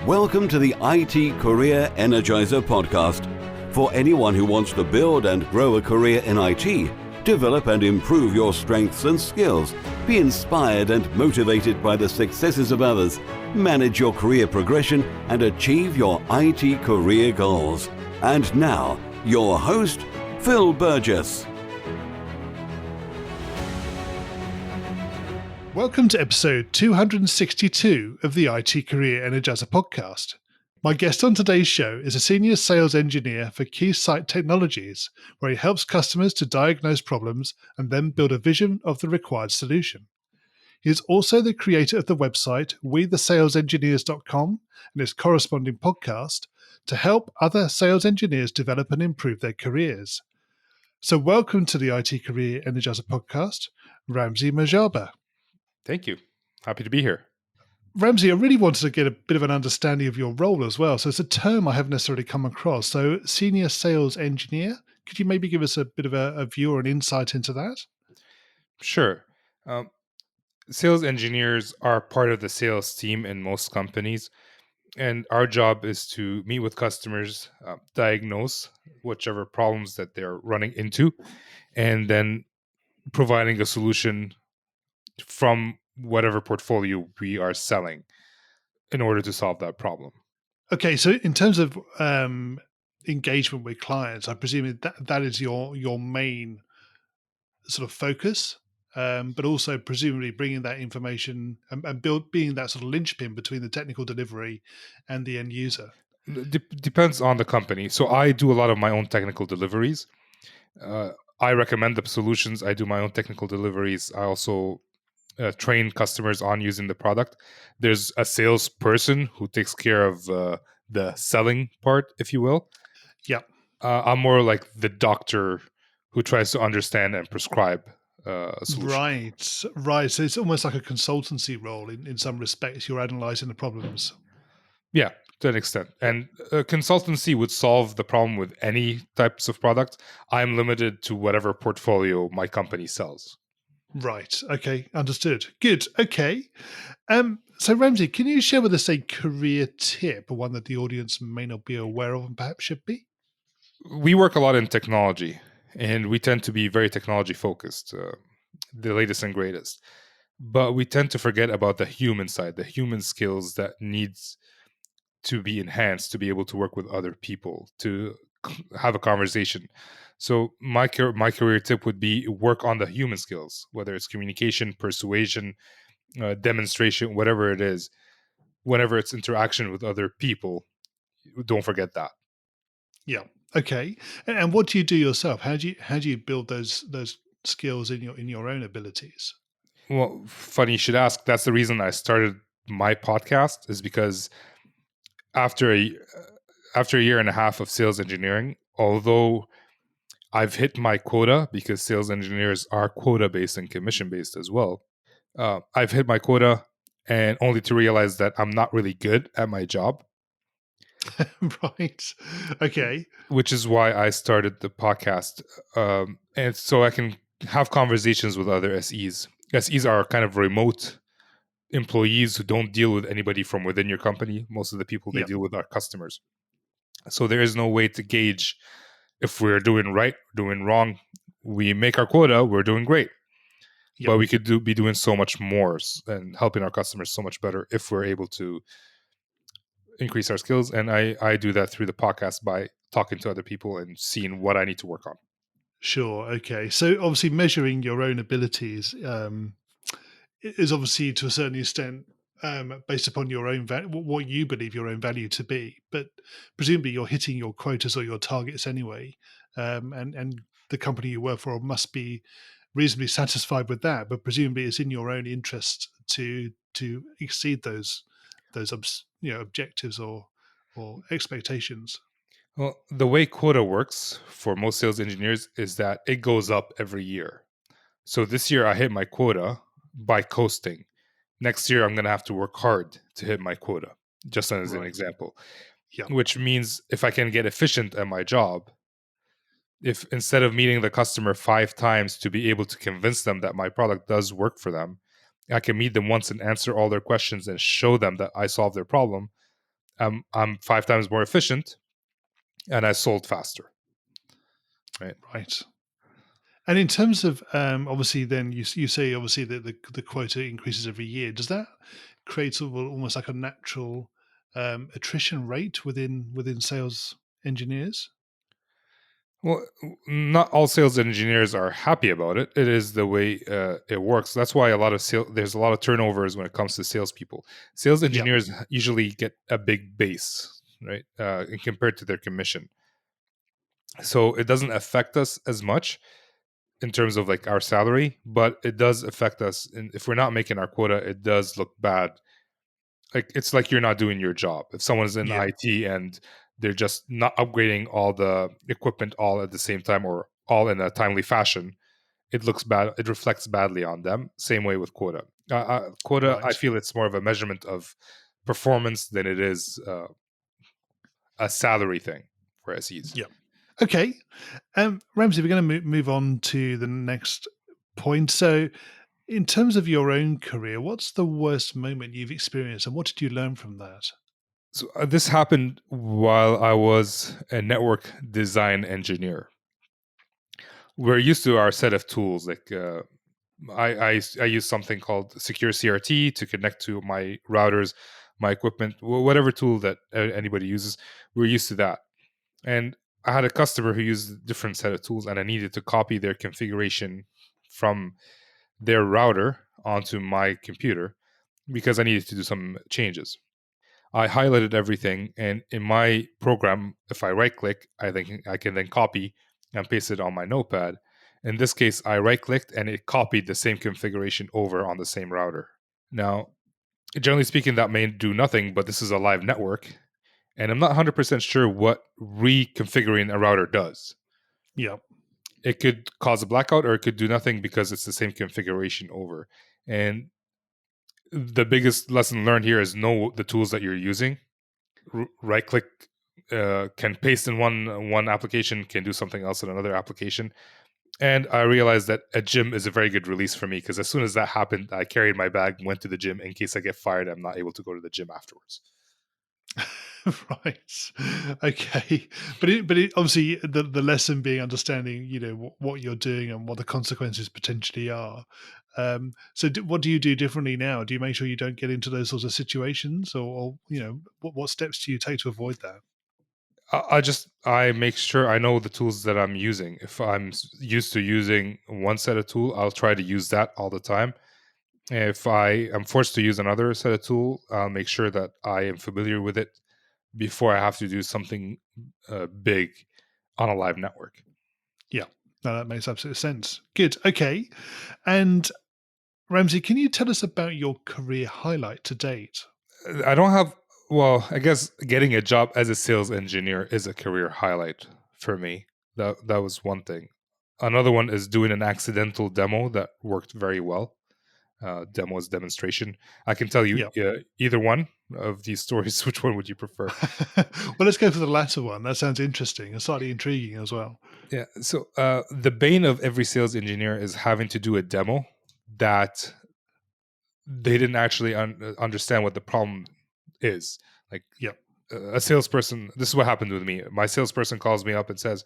Welcome to the IT Career Energizer podcast. For anyone who wants to build and grow a career in IT, develop and improve your strengths and skills, be inspired and motivated by the successes of others, manage your career progression, and achieve your IT career goals. And now, your host, Phil Burgess. Welcome to episode 262 of the IT Career Energizer podcast. My guest on today's show is a senior sales engineer for Keysight Technologies, where he helps customers to diagnose problems and then build a vision of the required solution. He is also the creator of the website WeTheSalesEngineers.com and its corresponding podcast to help other sales engineers develop and improve their careers. So welcome to the IT Career Energizer podcast, Ramzi Marjaba. Thank you. Happy to be here. Ramzi, I really wanted to get a bit of an understanding of your role as well. So it's a term I haven't necessarily come across. So senior sales engineer, could you maybe give us a bit of a view or an insight into that? Sure. Sales engineers are part of the sales team in most companies. And our job is to meet with customers, diagnose whichever problems that they're running into, and then providing a solution from whatever portfolio we are selling in order to solve that problem. Okay, so in terms of engagement with clients, I presume that is your main sort of focus, but also presumably bringing that information and being that sort of linchpin between the technical delivery and the end user. Depends on the company. So I do a lot of my own technical deliveries. I recommend the solutions. I do my own technical deliveries. I also train customers on using the product. There's a salesperson who takes care of the selling part, if you will. Yeah. I'm more like the doctor who tries to understand and prescribe a solution. Right. So it's almost like a consultancy role in some respects. You're analyzing the problems. Yeah, to an extent. Yeah. And a consultancy would solve the problem with any types of product. I'm limited to whatever portfolio my company sells. Right. Okay. Understood. Good. Okay. So Ramzi, can you share with us a career tip, or one that the audience may not be aware of and perhaps should be? We work a lot in technology, and we tend to be very technology focused, the latest and greatest. But we tend to forget about the human side, the human skills that needs to be enhanced to be able to work with other people, to have a conversation. So my career tip would be work on the human skills, whether it's communication, persuasion, demonstration, whatever it is. Whenever it's interaction with other people, don't forget that. Yeah. Okay. And what do you do yourself? How do you build those skills in your own abilities? Well, funny you should ask. That's the reason I started my podcast, is because after a year and a half of sales engineering, although I've hit my quota, because sales engineers are quota based and commission based as well. I've hit my quota, and only to realize that I'm not really good at my job. Right. Okay. Which is why I started the podcast, and so I can have conversations with other SEs. SEs are kind of remote employees who don't deal with anybody from within your company. Most of the people they Yep. deal with are customers. So there is no way to gauge if we're doing right, doing wrong. We make our quota, we're doing great. Yep. But we could be doing so much more and helping our customers so much better if we're able to increase our skills. And I do that through the podcast by talking to other people and seeing what I need to work on. Sure. Okay. So obviously measuring your own abilities is obviously to a certain extent based upon your own what you believe your own value to be. But presumably you're hitting your quotas or your targets anyway, and the company you work for must be reasonably satisfied with that. But presumably it's in your own interest to exceed those objectives or expectations. Well, the way quota works for most sales engineers is that it goes up every year. So this year I hit my quota by coasting. Next year I'm going to have to work hard to hit my quota, just as an Right. example. Yeah. Which means if I can get efficient at my job, if instead of meeting the customer 5 times to be able to convince them that my product does work for them, I can meet them once and answer all their questions and show them that I solved their problem, I'm 5 times more efficient, and I sold faster. Right. Right. And in terms of obviously, then you say obviously that the quota increases every year. Does that create sort of almost like a natural attrition rate within sales engineers? Well, not all sales engineers are happy about it. It is the way it works. That's why there's a lot of turnovers when it comes to salespeople. Sales Yeah. engineers usually get a big base, right, compared to their commission. So it doesn't affect us as much in terms of like our salary, but it does affect us. And if we're not making our quota, it does look bad. Like it's like you're not doing your job. If someone's in Yeah. IT and they're just not upgrading all the equipment all at the same time or all in a timely fashion, it looks bad. It reflects badly on them. Same way with quota. Quota, I Right. feel it's more of a measurement of performance than it is a salary thing for SEs. Yeah. Okay. Ramsey, we're going to move on to the next point. So, in terms of your own career, what's the worst moment you've experienced, and what did you learn from that? So this happened while I was a network design engineer. We're used to our set of tools. Like I use something called Secure CRT to connect to my routers, my equipment, whatever tool that anybody uses. We're used to that. And I had a customer who used a different set of tools, and I needed to copy their configuration from their router onto my computer because I needed to do some changes. I highlighted everything, and in my program, if I right click, I can then copy and paste it on my notepad. In this case, I right clicked and it copied the same configuration over on the same router. Now, generally speaking, that may do nothing, but this is a live network, and I'm not 100% sure what reconfiguring a router does. Yeah. It could cause a blackout or it could do nothing because it's the same configuration over. And the biggest lesson learned here is know the tools that you're using. Right click can paste in one application, can do something else in another application. And I realized that a gym is a very good release for me because as soon as that happened, I carried my bag, went to the gym in case I get fired. I'm not able to go to the gym afterwards. Right. Okay. But it obviously the lesson being understanding, what you're doing and what the consequences potentially are. So what do you do differently now? Do you make sure you don't get into those sorts of situations, or what steps do you take to avoid that? I make sure I know the tools that I'm using. If I'm used to using one set of tool, I'll try to use that all the time. If I am forced to use another set of tool, I'll make sure that I am familiar with it before I have to do something big on a live network. Yeah. No, that makes absolute sense. Good. Okay. And Ramsey, can you tell us about your career highlight to date? I don't have, well, I guess getting a job as a sales engineer is a career highlight for me. That was one thing. Another one is doing an accidental demo that worked very well. Demo is demonstration. I can tell you Yeah. either one of these stories. Which one would you prefer? Well, let's go for the latter one. That sounds interesting and slightly intriguing as well. Yeah. So the bane of every sales engineer is having to do a demo that they didn't actually understand what the problem is. Like Yeah. a salesperson, this is what happened with me. My salesperson calls me up and says,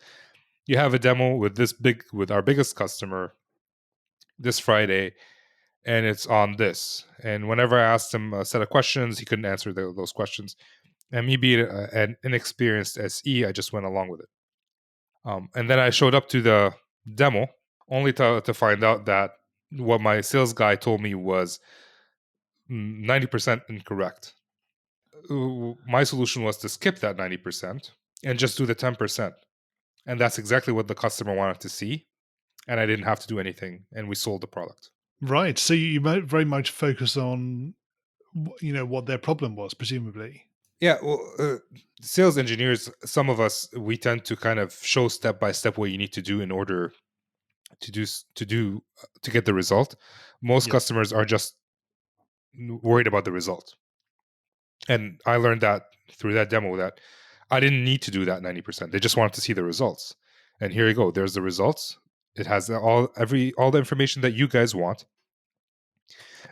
"You have a demo with our biggest customer this Friday, and it's on this." And whenever I asked him a set of questions, he couldn't answer those questions. And me being an inexperienced SE, I just went along with it. And then I showed up to the demo only to find out that what my sales guy told me was 90% incorrect. My solution was to skip that 90% and just do the 10%. And that's exactly what the customer wanted to see. And I didn't have to do anything. And we sold the product. Right. So you very much focus on, what their problem was, presumably. Yeah. Well, sales engineers, some of us, we tend to kind of show step by step what you need to do in order to get the result. Most Yeah. customers are just worried about the result. And I learned that through that demo that I didn't need to do that 90%. They just wanted to see the results. And here you go. There's the results. It has all the information that you guys want.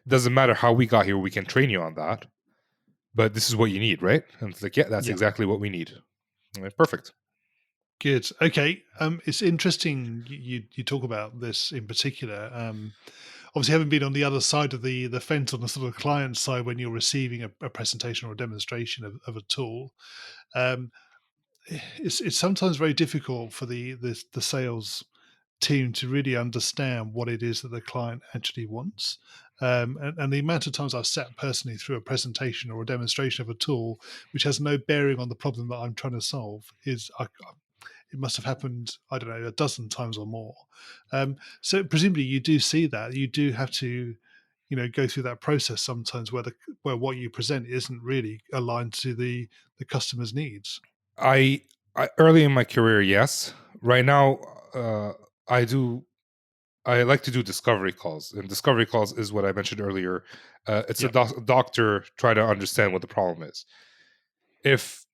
Doesn't matter how we got here. We can train you on that. but this is what you need, right? And it's like, yeah, that's Yeah. exactly what we need. I'm like, perfect. Good. Okay. It's interesting you talk about this in particular. Obviously, having been on the other side of the fence on the sort of client side when you're receiving a presentation or a demonstration of a tool, um, it's sometimes very difficult for the sales team to really understand what it is that the client actually wants. And the amount of times I've sat personally through a presentation or a demonstration of a tool which has no bearing on the problem that I'm trying to solve is it must have happened, I don't know, a dozen times or more. So presumably you do see that. You do have to, go through that process sometimes where what you present isn't really aligned to the customer's needs. I, I early in my career, yes. Right now, uh, I do. I like to do discovery calls, and discovery calls is what I mentioned earlier. It's a Yeah, doctor try to understand what the problem is. If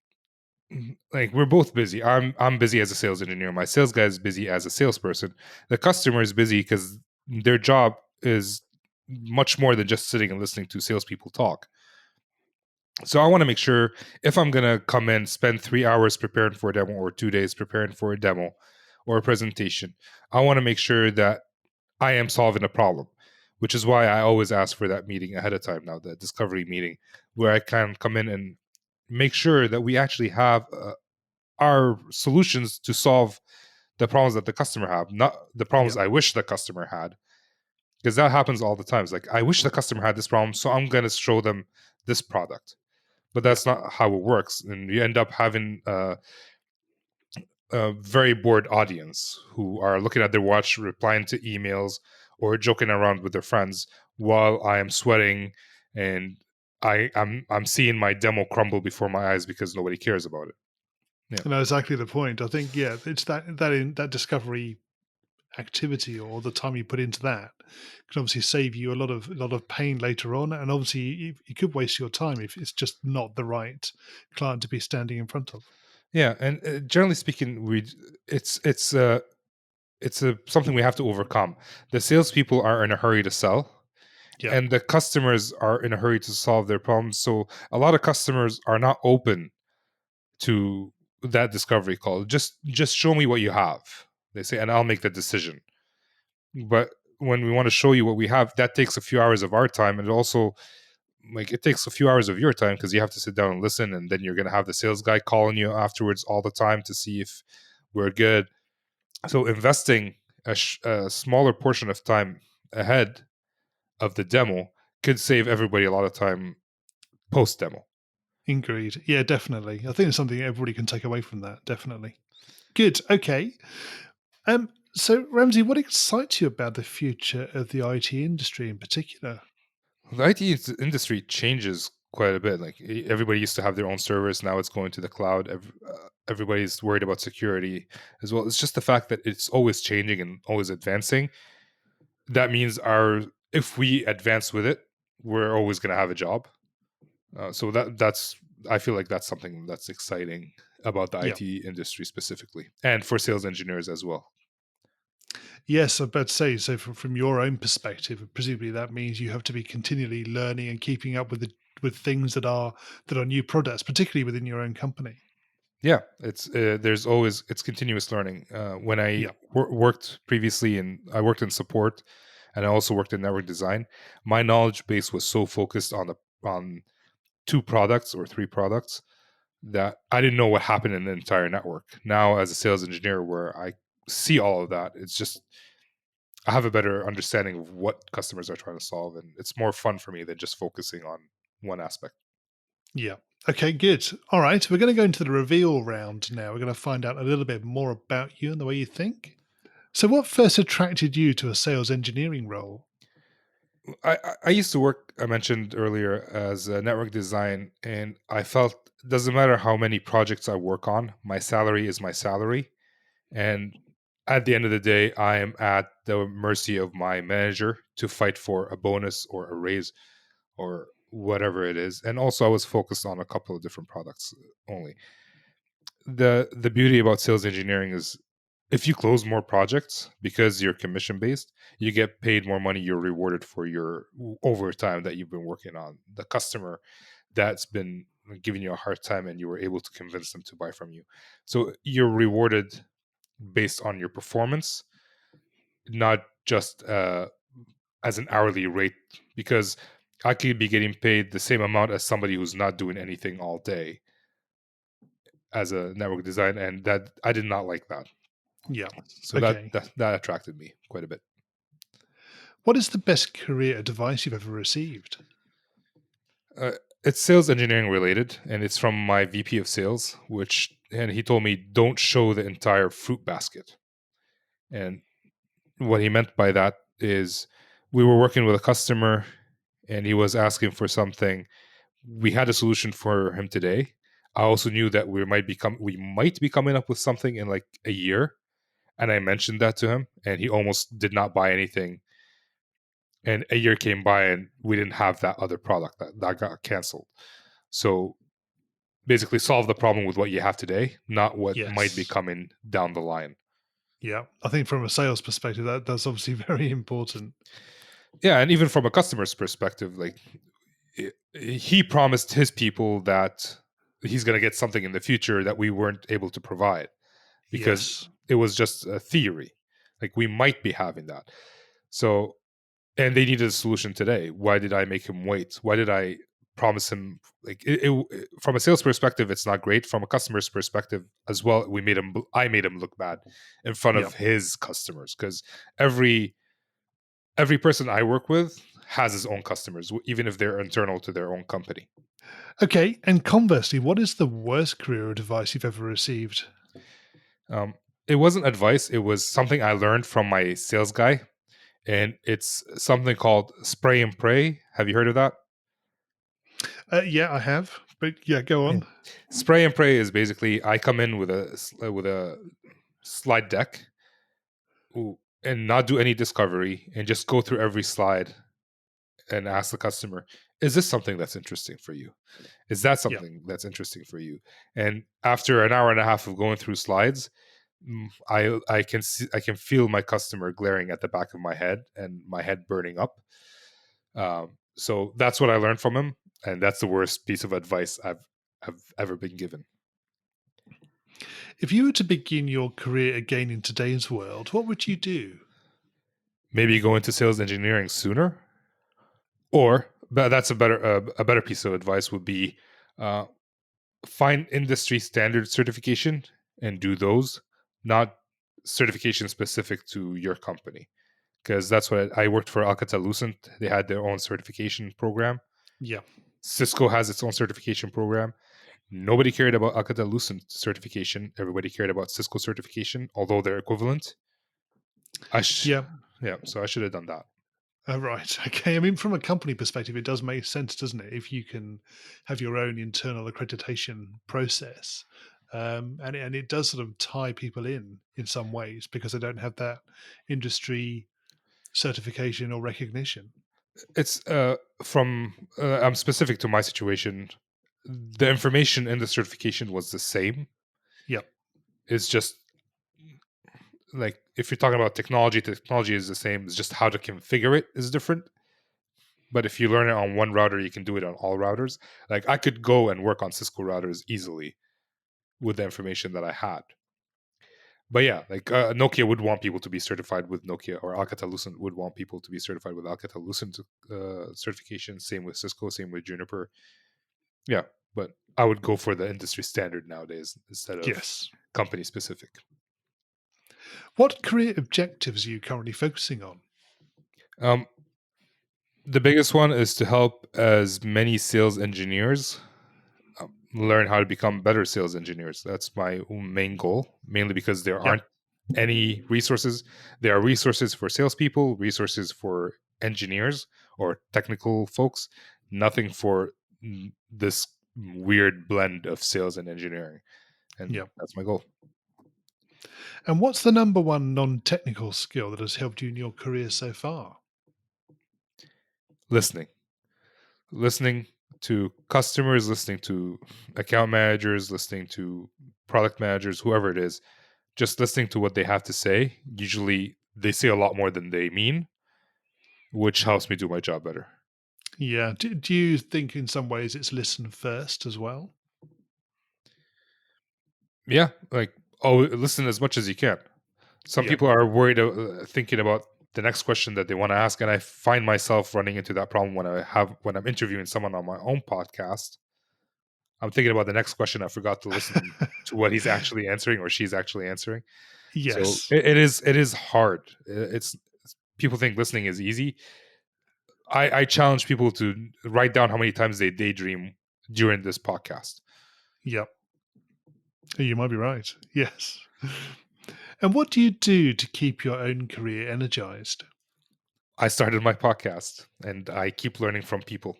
like we're both busy, I'm busy as a sales engineer. My sales guy is busy as a salesperson. The customer is busy because their job is much more than just sitting and listening to salespeople talk. So I want to make sure if I'm gonna come in, spend 3 hours preparing for a demo or 2 days preparing for a demo or a presentation, I want to make sure that I am solving a problem, which is why I always ask for that meeting ahead of time now, the discovery meeting, where I can come in and make sure that we actually have our solutions to solve the problems that the customer have, not the yeah, problems I wish the customer had. Because that happens all the time. It's like, I wish the customer had this problem, so I'm going to show them this product. But yeah. that's not how it works. And you end up having a very bored audience who are looking at their watch, replying to emails, or joking around with their friends while I am sweating and I'm seeing my demo crumble before my eyes because nobody cares about it. Yeah. No, exactly the point. I think, yeah, it's that discovery activity or the time you put into that can obviously save you a lot of pain later on, and obviously you could waste your time if it's just not the right client to be standing in front of. Yeah, and generally speaking, it's a something we have to overcome. The salespeople are in a hurry to sell, Yeah, and the customers are in a hurry to solve their problems. So a lot of customers are not open to that discovery call. Just show me what you have, they say, and I'll make the decision. But when we want to show you what we have, that takes a few hours of our time, and it also like it takes a few hours of your time because you have to sit down and listen, and then you're going to have the sales guy calling you afterwards all the time to see if we're good. So investing a smaller portion of time ahead of the demo could save everybody a lot of time post demo. agreed. Yeah, definitely. I think it's something everybody can take away from that. Definitely. Good. Okay. So Ramsey, what excites you about the future of the IT industry in particular? The IT industry changes quite a bit. Like everybody used to have their own servers, now it's going to the cloud. Everybody's worried about security as well. It's just the fact that it's always changing and always advancing. That means our if we advance with it, we're always going to have a job. So that's I feel like that's something that's exciting about the Yeah. IT industry specifically, and for sales engineers as well. Yes, I'd better say so. From your own perspective, presumably that means you have to be continually learning and keeping up with things that are new products, particularly within your own company. Yeah, there's always it's continuous learning. When I Yeah, worked previously, and I worked in support, and I also worked in network design. My knowledge base was so focused on two products or three products that I didn't know what happened in the entire network. Now, as a sales engineer, where I see all of that, it's just I have a better understanding of what customers are trying to solve, and it's more fun for me than just focusing on one aspect. yeah. Okay, good. All right, we're going to go into the reveal round now. We're going to find out a little bit more about you and the way you think. So, what first attracted you to a sales engineering role? I used to work, I mentioned earlier, as a network design, and I felt it doesn't matter how many projects I work on, my salary is my salary. And at the end of the day, I am at the mercy of my manager to fight for a bonus or a raise or whatever it is. And also, I was focused on a couple of different products only. The beauty about sales engineering is if you close more projects because you're commission based, you get paid more money, you're rewarded for your overtime that you've been working on. The customer that's been giving you a hard time and you were able to convince them to buy from you. So you're rewarded based on your performance, not just as an hourly rate, because I could be getting paid the same amount as somebody who's not doing anything all day as a network design, and that I did not like that. Yeah. So Okay. that attracted me quite a bit. What is the best career advice you've ever received? Uh, it's sales engineering related, and it's from my VP of sales, and he told me don't show the entire fruit basket. And what he meant by that is we were working with a customer and he was asking for something. We had a solution for him today. I also knew that we might be coming up with something in like a year. And I mentioned that to him and he almost did not buy anything. And a year came by and we didn't have that other product that got canceled. So basically solve the problem with what you have today, not what might be Yes. coming down the line. Yeah. I think from a sales perspective, that's obviously very important. Yeah, and even from a customer's perspective, like he promised his people that he's going to get something in the future that we weren't able to provide because Yes. it was just a theory. Like we might be having that. So, and they needed a solution today. Why did I make him wait? Why did I promise him? Like from a sales perspective, it's not great. From a customer's perspective as well, I made him look bad in front Yeah. of his customers because every person I work with has his own customers, even if they're internal to their own company. Okay. And conversely, what is the worst career advice you've ever received? Um, it wasn't advice; it was something I learned from my sales guy, and it's something called spray and pray. Have you heard of that? Yeah, I have. But yeah, go Yeah. on. Spray and pray is basically I come in with a slide deck and not do any discovery and just go through every slide and ask the customer, "Is this something that's interesting for you? Is that Yeah. something that's interesting for you?" And after an hour and a half of going through slides, I can feel my customer glaring at the back of my head and my head burning up. So that's what I learned from him, and that's the worst piece of advice I've ever been given. If you were to begin your career again in today's world, what would you do? Maybe go into sales engineering sooner, or but that's a better piece of advice would be uh, find industry standard certification and do those, not certification specific to your company. Because that's what I worked for Alcatel Lucent. They had their own certification program. Yeah. Cisco has its own certification program. Nobody cared about Alcatel Lucent certification. Everybody cared about Cisco certification, although they're equivalent. Yeah. Yeah, so I should have done that. Right. Okay. I mean, from a company perspective, it does make sense, doesn't it? If you can have your own internal accreditation process, and it does sort of tie people in some ways because they don't have that industry certification or recognition. It's from I'm specific to my situation. The information in the certification was the same. Yep. It's just like if you're talking about technology is the same. It's just how to configure it is different. But if you learn it on one router, you can do it on all routers. Like I could go and work on Cisco routers easily with the information that I had. But yeah, like Nokia would want people to be certified with Nokia, or Alcatel Lucent would want people to be certified with Alcatel Lucent certification. Same with Cisco, same with Juniper. Yeah, but I would go for the industry standard nowadays instead of Yes. company specific. What career objectives are you currently focusing on? Um, the biggest one is to help as many sales engineers learn how to become better sales engineers. That's my main goal, mainly because there Yep. aren't any resources. There are resources for salespeople, resources for engineers or technical folks, nothing for this weird blend of sales and engineering. And Yep. that's my goal. And what's the number one non-technical skill that has helped you in your career so far? Listening. Listening to customers, listening to account managers, listening to product managers, whoever it is, just listening to what they have to say. Usually they say a lot more than they mean, which helps me do my job better. Yeah. Do you think in some ways it's listen first as well? Yeah, like, listen as much as you can. Some Yeah. people are worried, thinking about the next question that they want to ask, and I find myself running into that problem when I'm interviewing someone on my own podcast. I'm thinking about the next question. I forgot to listen to what he's actually answering or she's actually answering. So Yes. it is hard. It's people think listening is easy. I challenge people to write down how many times they daydream during this podcast. Yep. You might be right. Yes. And what do you do to keep your own career energized? I started my podcast and I keep learning from people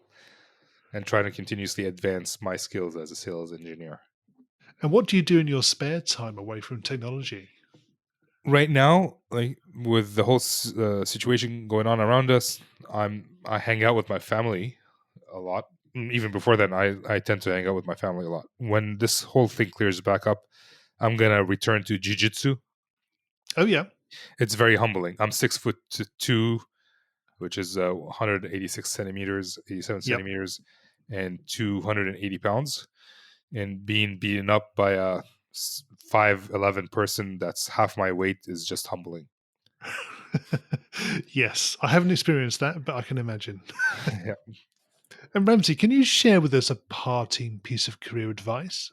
and trying to continuously advance my skills as a sales engineer. And what do you do in your spare time away from technology? Right now, like with the whole situation going on around us, I hang out with my family a lot. Even before then, I tend to hang out with my family a lot. When this whole thing clears back up, I'm gonna return to jiu-jitsu. Oh, yeah. It's very humbling. I'm 6'2", which is 186 centimeters, 87 Yep. centimeters, and 280 pounds. And being beaten up by a 5'11" person that's half my weight is just humbling. Yes. I haven't experienced that, but I can imagine. Yeah. And Ramsey, can you share with us a parting piece of career advice?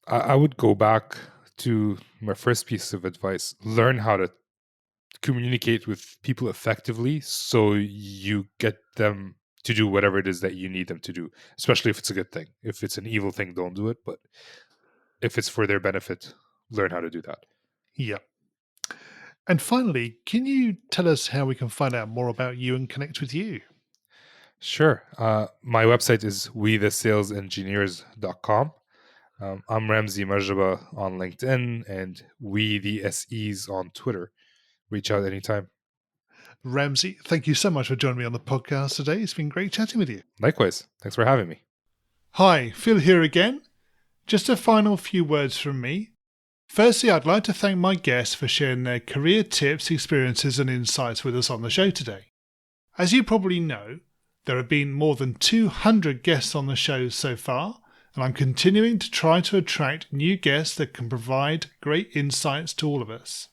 I would go back to my first piece of advice: learn how to communicate with people effectively so you get them to do whatever it is that you need them to do, especially if it's a good thing. If it's an evil thing, don't do it. But if it's for their benefit, learn how to do that. Yep. And finally, can you tell us how we can find out more about you and connect with you? Sure. My website is wethesalesengineers.com. I'm Ramzi Marjaba on LinkedIn and we the SEs on Twitter. Reach out anytime. Ramsey, thank you so much for joining me on the podcast today. It's been great chatting with you. Likewise. Thanks for having me. Hi, Phil here again. Just a final few words from me. Firstly, I'd like to thank my guests for sharing their career tips, experiences, and insights with us on the show today. As you probably know, there have been more than 200 guests on the show so far, and I'm continuing to try to attract new guests that can provide great insights to all of us.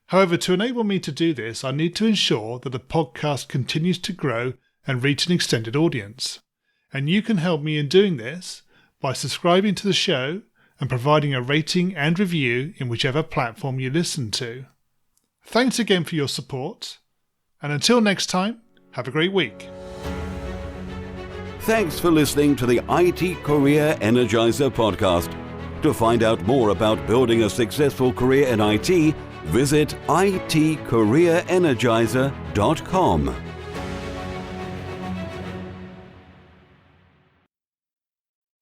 However, to enable me to do this, I need to ensure that the podcast continues to grow and reach an extended audience. And you can help me in doing this by subscribing to the show and providing a rating and review in whichever platform you listen to. Thanks again for your support, and until next time, have a great week. Thanks for listening to the IT Career Energizer podcast. To find out more about building a successful career in IT, visit itcareerenergizer.com.